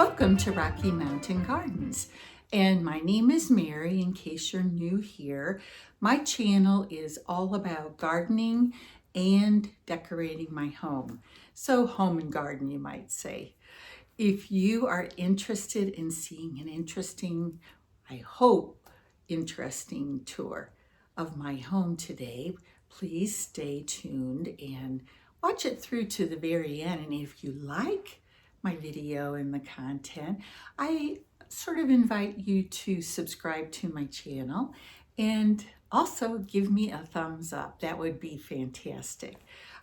Welcome to Rocky Mountain Gardens, and my name is Mary. In case you're new here, my channel is all about gardening and decorating my home. So home and garden, you might say. If you are interested in seeing an interesting, I hope, interesting tour of my home today, please stay tuned and watch it through to the very end. And if you like my video and the content, I sort of invite you to subscribe to my channel and also give me a thumbs up. That would be fantastic.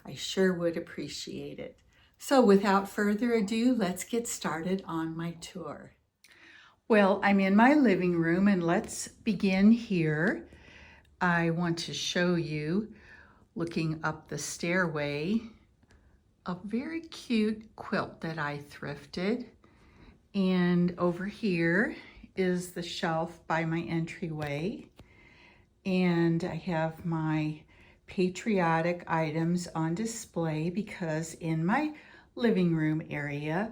I sure would appreciate it. So without further ado, let's get started on my tour. Well, I'm in my living room and let's begin here. I want to show you, looking up the stairway, a very cute quilt that I thrifted. And over here is the shelf by my entryway. And I have my Patriotic items on display because in my living room area,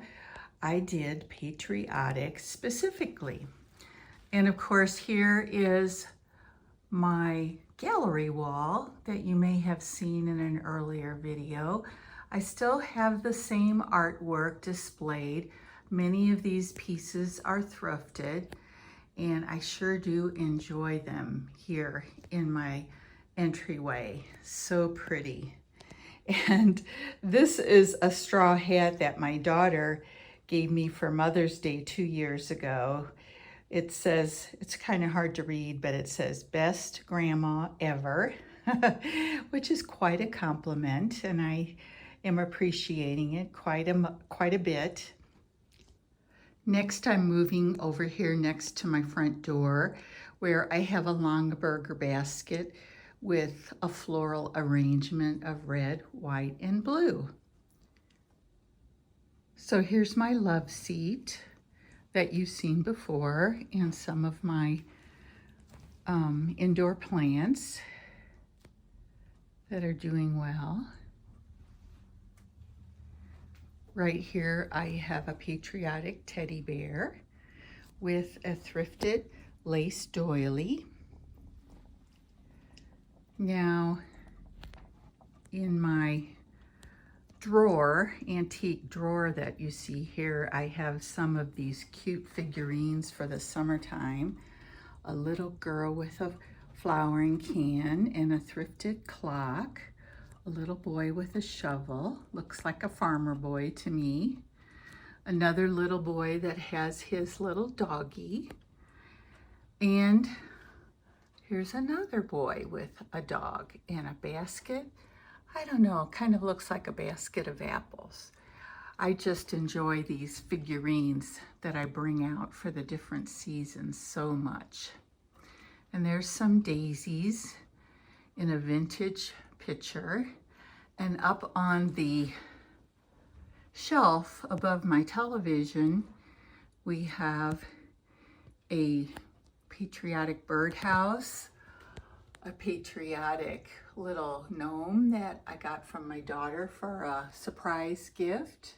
I did Patriotic specifically. And of course, here is my gallery wall that you may have seen in an earlier video. I still have the same artwork displayed. Many of these pieces are thrifted, and I sure do enjoy them here in my entryway. So pretty. And this is a straw hat that my daughter gave me for Mother's Day 2 years ago. It says, it's kind of hard to read, but it says, "Best Grandma Ever," which is quite a compliment, and I am appreciating it quite a bit. Next, I'm moving over here next to my front door, where I have a Longaberger basket with a floral arrangement of red, white, and blue. So here's my love seat that you've seen before, and some of my indoor plants that are doing well. Right here I have a Patriotic teddy bear with a thrifted lace doily. Now, in my drawer, antique drawer that you see here, I have some of these cute figurines for the summertime. A little girl with a flowering can and a thrifted clock. A little boy with a shovel, looks like a farmer boy to me. Another little boy that has his little doggie. And here's another boy with a dog and a basket. I don't know, kind of looks like a basket of apples. I just enjoy these figurines that I bring out for the different seasons so much. And there's some daisies in a vintage picture. And up on the shelf above my television, we have a Patriotic birdhouse, a Patriotic little gnome that I got from my daughter for a surprise gift.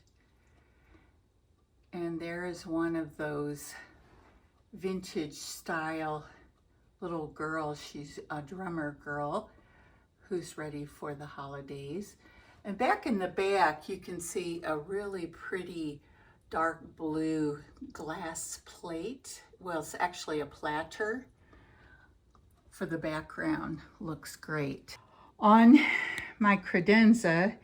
And there is one of those vintage style little girls. She's a drummer girl who's ready for the holidays. And back in the back, you can see a really pretty dark blue glass plate. Well, it's actually a platter for the background. Looks great. On my credenza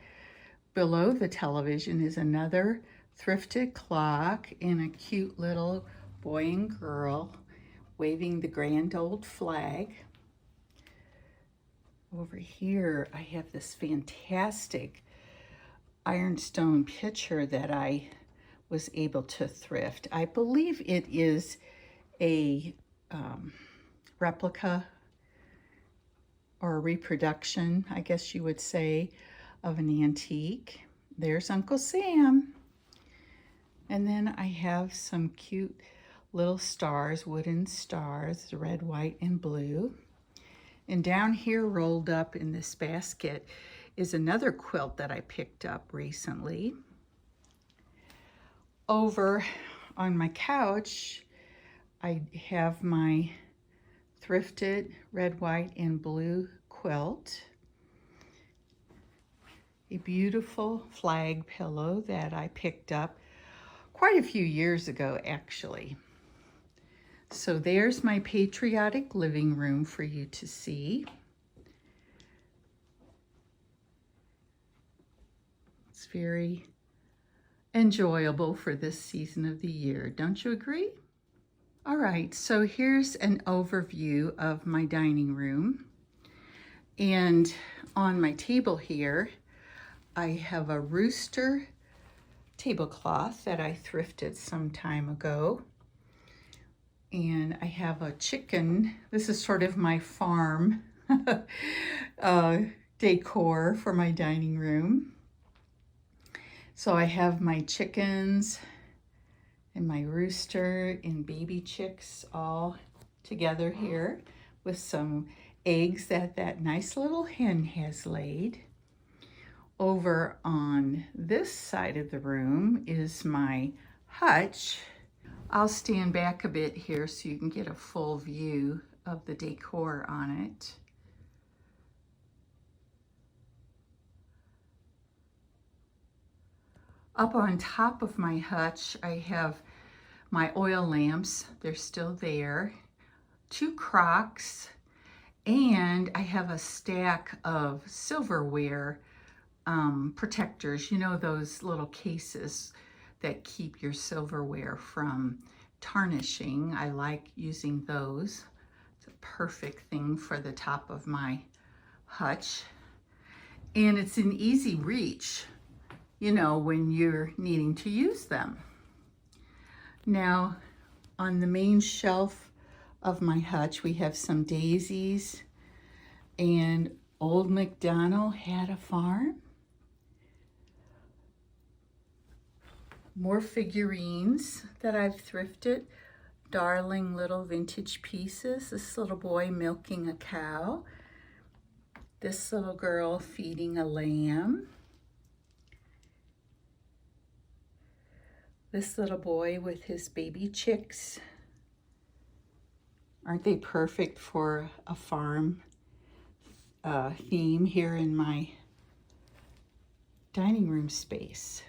below the television is another thrifted clock and a cute little boy and girl waving the grand old flag. Over here, I have this fantastic ironstone pitcher that I was able to thrift. I believe it is a replica or a reproduction, I guess you would say, of an antique. There's Uncle Sam. And then I have some cute little stars, wooden stars, red, white, and blue. And down here, rolled up in this basket, is another quilt that I picked up recently. Over on my couch, I have my thrifted red, white, and blue quilt. A beautiful flag pillow that I picked up quite a few years ago, actually. So there's my patriotic living room for you to see. It's very enjoyable for this season of the year. Don't you agree? All right, so here's an overview of my dining room. And on my table here, I have a rooster tablecloth that I thrifted some time ago. And I have a chicken. This is sort of my farm decor for my dining room. So I have my chickens and my rooster and baby chicks all together here with some eggs that that nice little hen has laid. Over on this side of the room is my hutch. I'll stand back a bit here so you can get a full view of the decor on it. Up on top of my hutch, I have my oil lamps. They're still there. 2 crocks, and I have a stack of silverware protectors. You know, those little cases that keep your silverware from tarnishing. I like using those. It's a perfect thing for the top of my hutch. And it's an easy reach, you know, when you're needing to use them. Now, on the main shelf of my hutch, we have some daisies, and Old MacDonald had a farm. More figurines that I've thrifted. Darling little vintage pieces. This little boy milking a cow. This little girl feeding a lamb. This little boy with his baby chicks. Aren't they perfect for a farm theme here in my dining room space?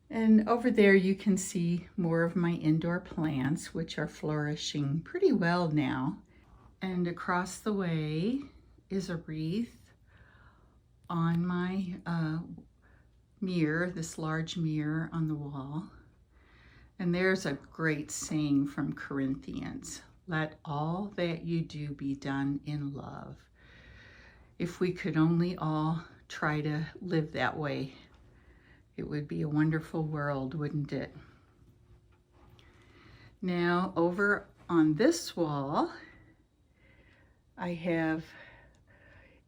And over there you can see more of my indoor plants, which are flourishing pretty well now. And across the way is a wreath on my mirror, this large mirror on the wall. And there's a great saying from Corinthians: let all that you do be done in love. If we could only all try to live that way, it would be a wonderful world, wouldn't it? Now, over on this wall, I have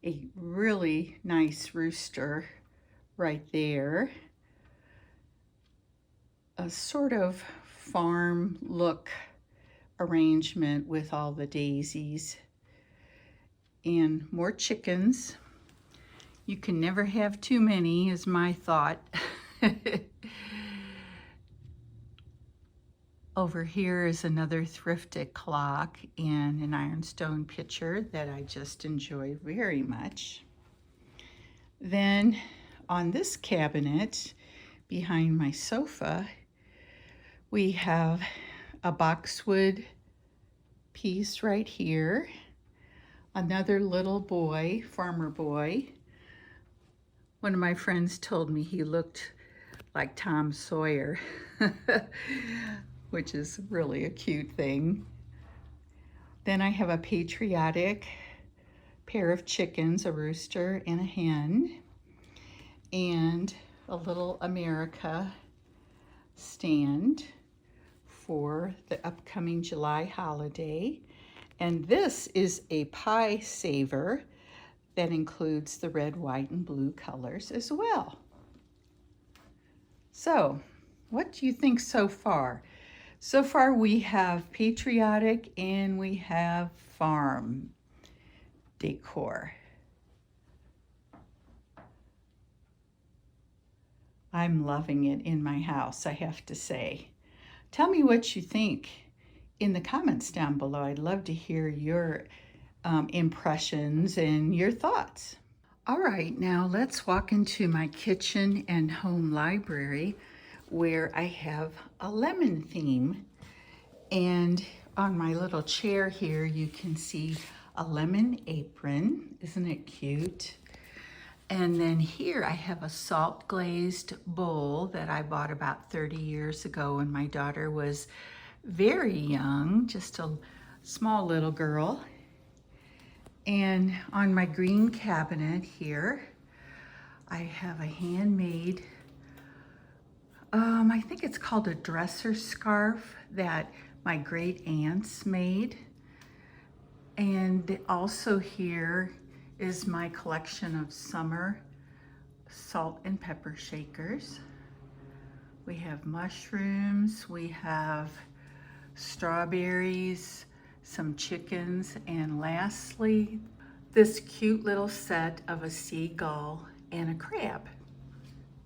a really nice rooster right there. A sort of farm look arrangement with all the daisies. And more chickens. You can never have too many, is my thought. Over here is another thrifted clock and an ironstone pitcher that I just enjoy very much. Then on this cabinet behind my sofa, we have a boxwood piece right here. Another little boy, farmer boy. One of my friends told me he looked like Tom Sawyer, which is really a cute thing. Then I have a patriotic pair of chickens, a rooster and a hen, and a little America stand for the upcoming July holiday. And this is a pie saver that includes the red, white, and blue colors as well. So, what do you think so far? So far we have patriotic and we have farm decor. I'm loving it in my house, I have to say. Tell me what you think in the comments down below. I'd love to hear your impressions and your thoughts. All right, now let's walk into my kitchen and home library where I have a lemon theme. And on my little chair here, you can see a lemon apron. Isn't it cute? And then here I have a salt glazed bowl that I bought about 30 years ago when my daughter was very young, just a small little girl. And on my green cabinet here, I have a handmade, I think it's called a dresser scarf that my great aunts made. And also here is my collection of summer salt and pepper shakers. We have mushrooms, we have strawberries, some chickens, and lastly, this cute little set of a seagull and a crab.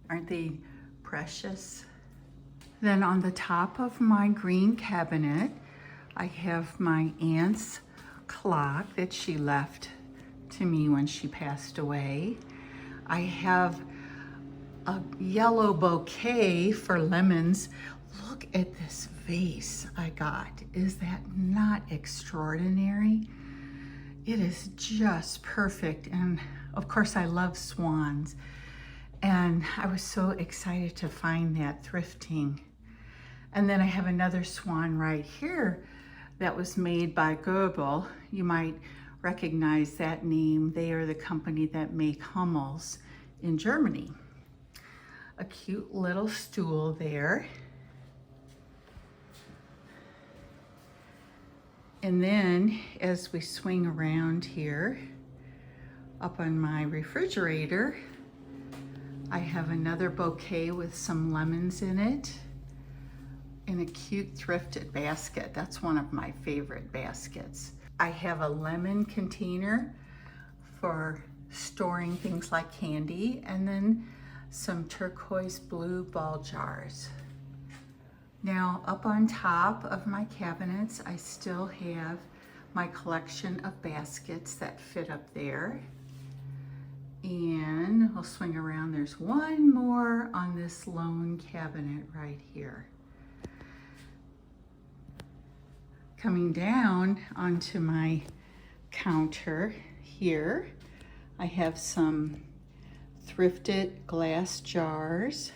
Aren't they precious? Then on the top of my green cabinet, I have my aunt's clock that she left to me when she passed away. I have a yellow bouquet for lemons. Look at this vase I got. Is that not extraordinary? It is just perfect. And of course I love swans. And I was so excited to find that thrifting. And then I have another swan right here that was made by Goebel. You might recognize that name. They are the company that make Hummels in Germany. A cute little stool there. And then as we swing around here, up on my refrigerator, I have another bouquet with some lemons in it in a cute thrifted basket. That's one of my favorite baskets. I have a lemon container for storing things like candy, and then some turquoise blue ball jars. Now up on top of my cabinets, I still have my collection of baskets that fit up there. And I'll swing around. There's one more on this lone cabinet right here. Coming down onto my counter here, I have some thrifted glass jars,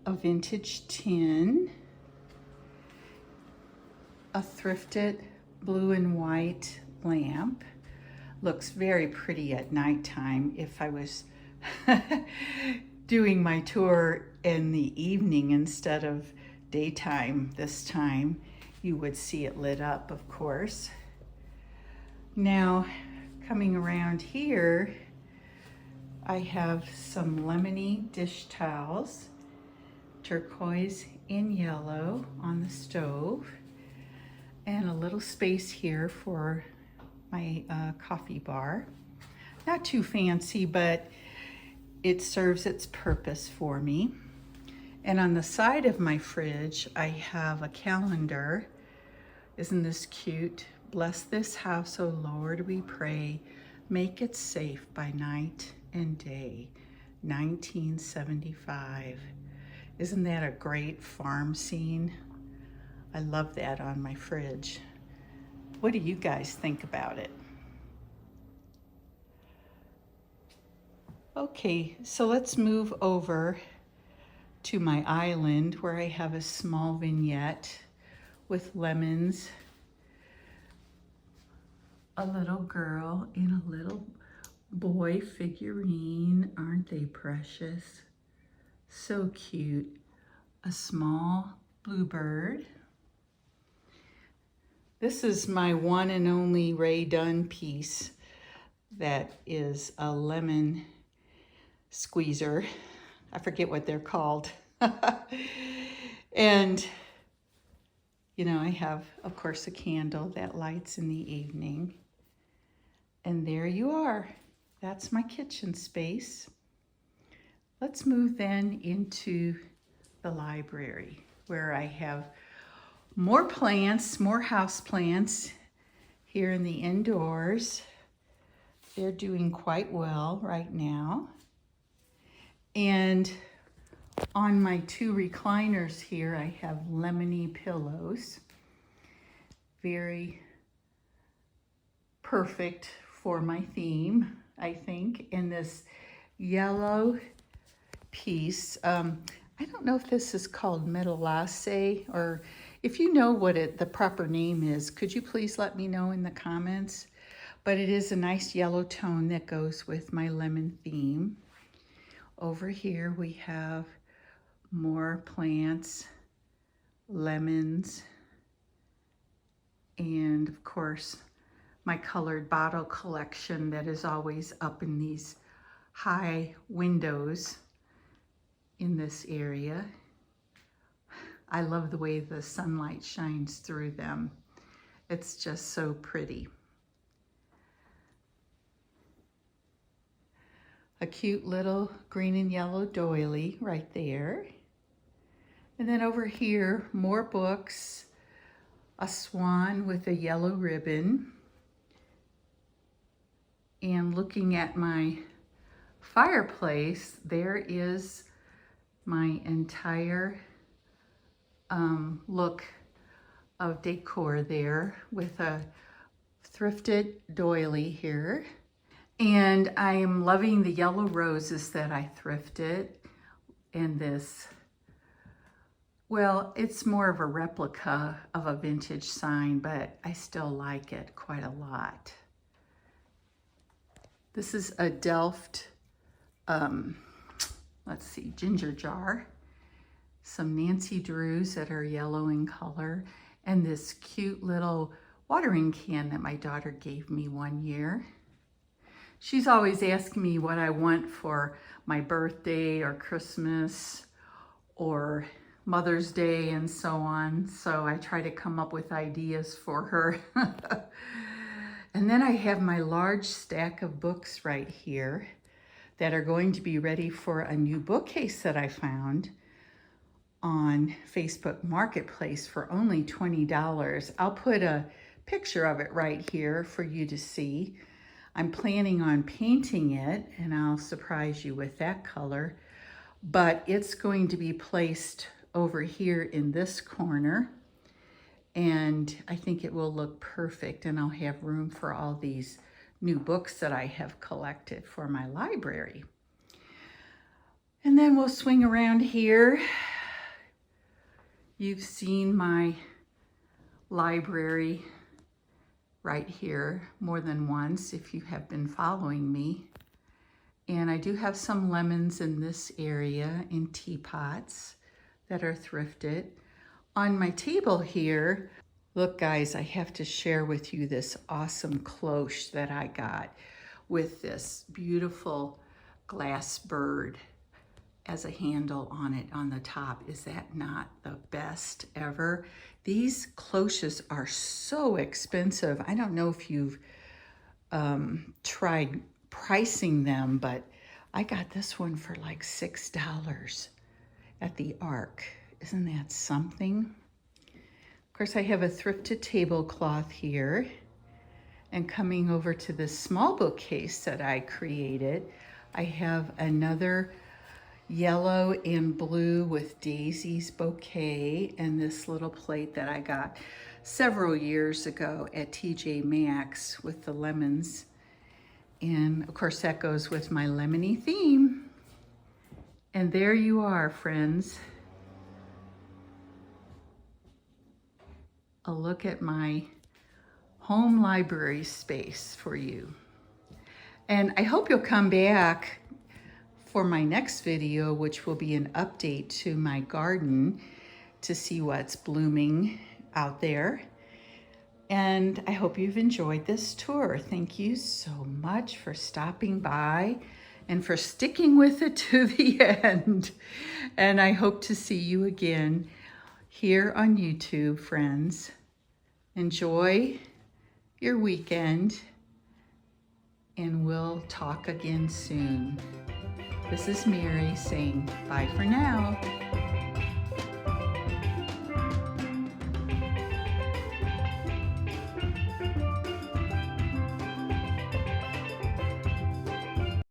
a vintage tin, a thrifted blue and white lamp. Looks very pretty at nighttime. If I was doing my tour in the evening instead of daytime this time, you would see it lit up, of course. Now, coming around here, I have some lemony dish towels, turquoise and yellow on the stove, and a little space here for my coffee bar. Not too fancy, but it serves its purpose for me. And on the side of my fridge, I have a calendar. Isn't this cute? Bless this house, O Lord, we pray. Make it safe by night and day. 1975. Isn't that a great farm scene? I love that on my fridge. What do you guys think about it? Okay, so let's move over to my island where I have a small vignette with lemons, a little girl and a little boy figurine. Aren't they precious? So cute. A small bluebird. This is my one and only Ray Dunn piece that is a lemon squeezer. I forget what they're called. And, you know, I have, of course, a candle that lights in the evening. And there you are. That's my kitchen space. Let's move then into the library where I have more plants, more house plants here in the indoors. They're doing quite well right now. And on my two recliners here, I have lemony pillows. Very perfect for my theme, I think. And this yellow piece, I don't know if this is called metalace, or if you know what the proper name is, could you please let me know in the comments? But it is a nice yellow tone that goes with my lemon theme. Over here we have more plants, lemons, and of course my colored bottle collection that is always up in these high windows in this area. I love the way the sunlight shines through them. It's just so pretty. A cute little green and yellow doily right there. And then over here, more books, a swan with a yellow ribbon. And looking at my fireplace, there is my entire look of decor there with a thrifted doily here. And I am loving the yellow roses that I thrifted. And this, well, it's more of a replica of a vintage sign, but I still like it quite a lot. This is a Delft, let's see, ginger jar. Some Nancy Drews that are yellow in color, and this cute little watering can that my daughter gave me one year. She's always asking me what I want for my birthday or Christmas or Mother's Day and so on. So I try to come up with ideas for her. And then I have my large stack of books right here that are going to be ready for a new bookcase that I found on Facebook Marketplace for only $20. I'll put a picture of it right here for you to see. I'm planning on painting it, and I'll surprise you with that color, but it's going to be placed over here in this corner, and I think it will look perfect, and I'll have room for all these new books that I have collected for my library. And then we'll swing around here. You've seen my library right here more than once if you have been following me. And I do have some lemons in this area in teapots that are thrifted. On my table here, look guys, I have to share with you this awesome cloche that I got with this beautiful glass bird as a handle on it on the top. Is that not the best ever? These cloches are so expensive. I don't know if you've tried pricing them, but I got this one for like $6 at the Ark. Isn't that something? Of course, I have a thrifted tablecloth here. And coming over to this small bookcase that I created, I have another yellow and blue with daisies bouquet and this little plate that I got several years ago at TJ Maxx with the lemons. And of course that goes with my lemony theme. And there you are, friends. A look at my home library space for you. And I hope you'll come back for my next video, which will be an update to my garden to see what's blooming out there. And I hope you've enjoyed this tour. Thank you so much for stopping by and for sticking with it to the end. And I hope to see you again here on YouTube, friends. Enjoy your weekend, and we'll talk again soon. This is Mary saying bye for now.